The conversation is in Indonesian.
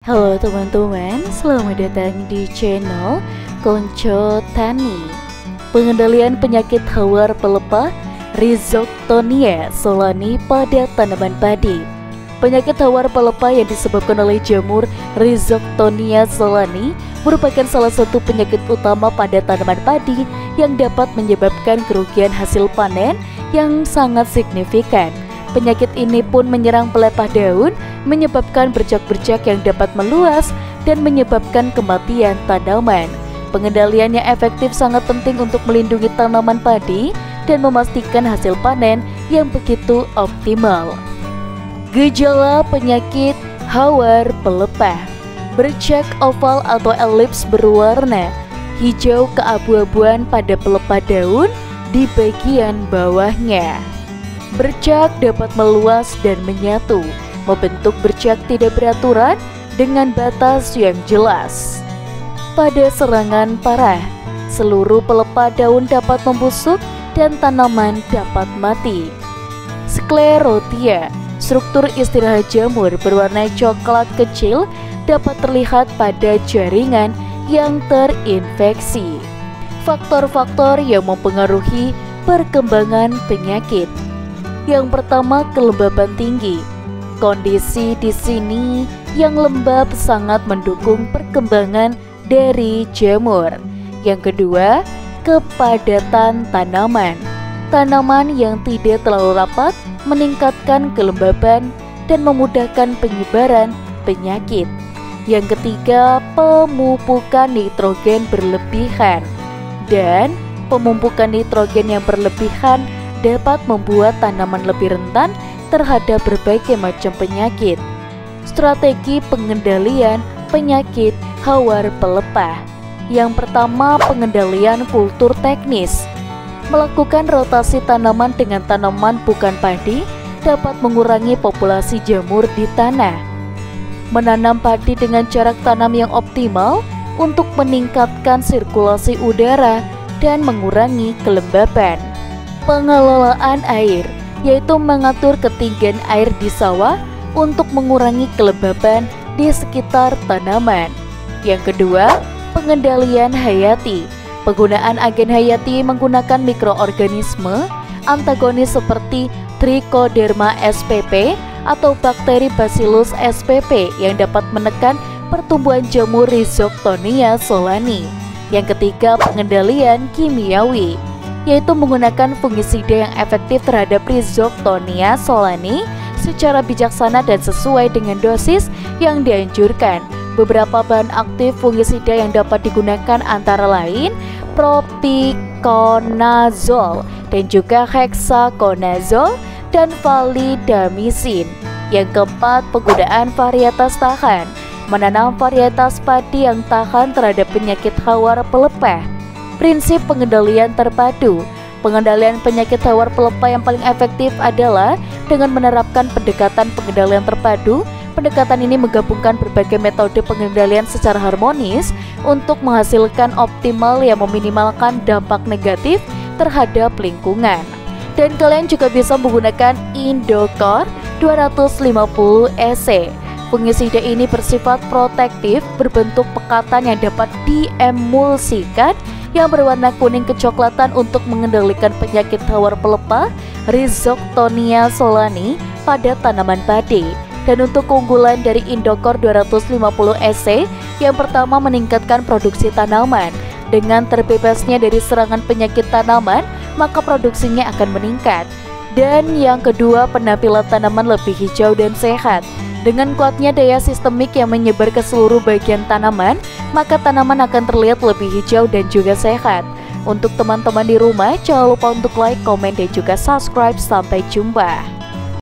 Halo teman-teman, selamat datang di channel Konco Tani. Pengendalian penyakit hawar pelepah Rhizoctonia solani pada tanaman padi. Penyakit hawar pelepah yang disebabkan oleh jamur Rhizoctonia solani merupakan salah satu penyakit utama pada tanaman padi yang dapat menyebabkan kerugian hasil panen yang sangat signifikan. Penyakit ini pun menyerang pelepah daun, menyebabkan bercak-bercak yang dapat meluas dan menyebabkan kematian tanaman. Pengendalian yang efektif sangat penting untuk melindungi tanaman padi dan memastikan hasil panen yang begitu optimal. Gejala penyakit hawar pelepah: bercak oval atau elips berwarna hijau keabu-abuan pada pelepah daun di bagian bawahnya. Bercak dapat meluas dan menyatu, membentuk bercak tidak beraturan dengan batas yang jelas. Pada serangan parah, seluruh pelepah daun dapat membusuk dan tanaman dapat mati. Sklerotia, struktur istirahat jamur berwarna coklat kecil, dapat terlihat pada jaringan yang terinfeksi. Faktor-faktor yang mempengaruhi perkembangan penyakit. Yang pertama, kelembaban tinggi. Kondisi di sini yang lembab sangat mendukung perkembangan dari jamur. Yang kedua, kepadatan tanaman. Tanaman yang tidak terlalu rapat meningkatkan kelembaban dan memudahkan penyebaran penyakit. Yang ketiga, pemupukan nitrogen berlebihan. Dan pemupukan nitrogen yang berlebihan dapat membuat tanaman lebih rentan terhadap berbagai macam penyakit. Strategi pengendalian penyakit hawar pelepah. Yang pertama, pengendalian kultur teknis. Melakukan rotasi tanaman dengan tanaman bukan padi dapat mengurangi populasi jamur di tanah. Menanam padi dengan jarak tanam yang optimal untuk meningkatkan sirkulasi udara dan mengurangi kelembaban. Pengelolaan air, yaitu mengatur ketinggian air di sawah untuk mengurangi kelembaban di sekitar tanaman. Yang kedua, pengendalian hayati. Penggunaan agen hayati menggunakan mikroorganisme antagonis seperti Trichoderma spp atau bakteri Bacillus spp yang dapat menekan pertumbuhan jamur Rhizoctonia solani. Yang ketiga, pengendalian kimiawi, yaitu menggunakan fungisida yang efektif terhadap Rhizoctonia solani secara bijaksana dan sesuai dengan dosis yang dianjurkan. Beberapa bahan aktif fungisida yang dapat digunakan antara lain propiconazole dan juga hexaconazole dan validamisin. Yang keempat, penggunaan varietas tahan. Menanam varietas padi yang tahan terhadap penyakit hawar pelepah. Prinsip pengendalian terpadu. Pengendalian penyakit hawar pelepah yang paling efektif adalah dengan menerapkan pendekatan pengendalian terpadu. Pendekatan ini menggabungkan berbagai metode pengendalian secara harmonis untuk menghasilkan optimal yang meminimalkan dampak negatif terhadap lingkungan. Dan kalian juga bisa menggunakan Indocor 250 EC. Fungisida ini bersifat protektif, berbentuk pekatan yang dapat diemulsikan yang berwarna kuning kecoklatan untuk mengendalikan penyakit hawar pelepah Rhizoctonia solani pada tanaman padi. Dan untuk keunggulan dari Indocor 250 EC, yang pertama, meningkatkan produksi tanaman. Dengan terbebasnya dari serangan penyakit tanaman, maka produksinya akan meningkat. Dan yang kedua, penampilan tanaman lebih hijau dan sehat. Dengan kuatnya daya sistemik yang menyebar ke seluruh bagian tanaman, maka tanaman akan terlihat lebih hijau dan juga sehat. Untuk teman-teman di rumah, jangan lupa untuk like, komen, dan juga subscribe. Sampai jumpa.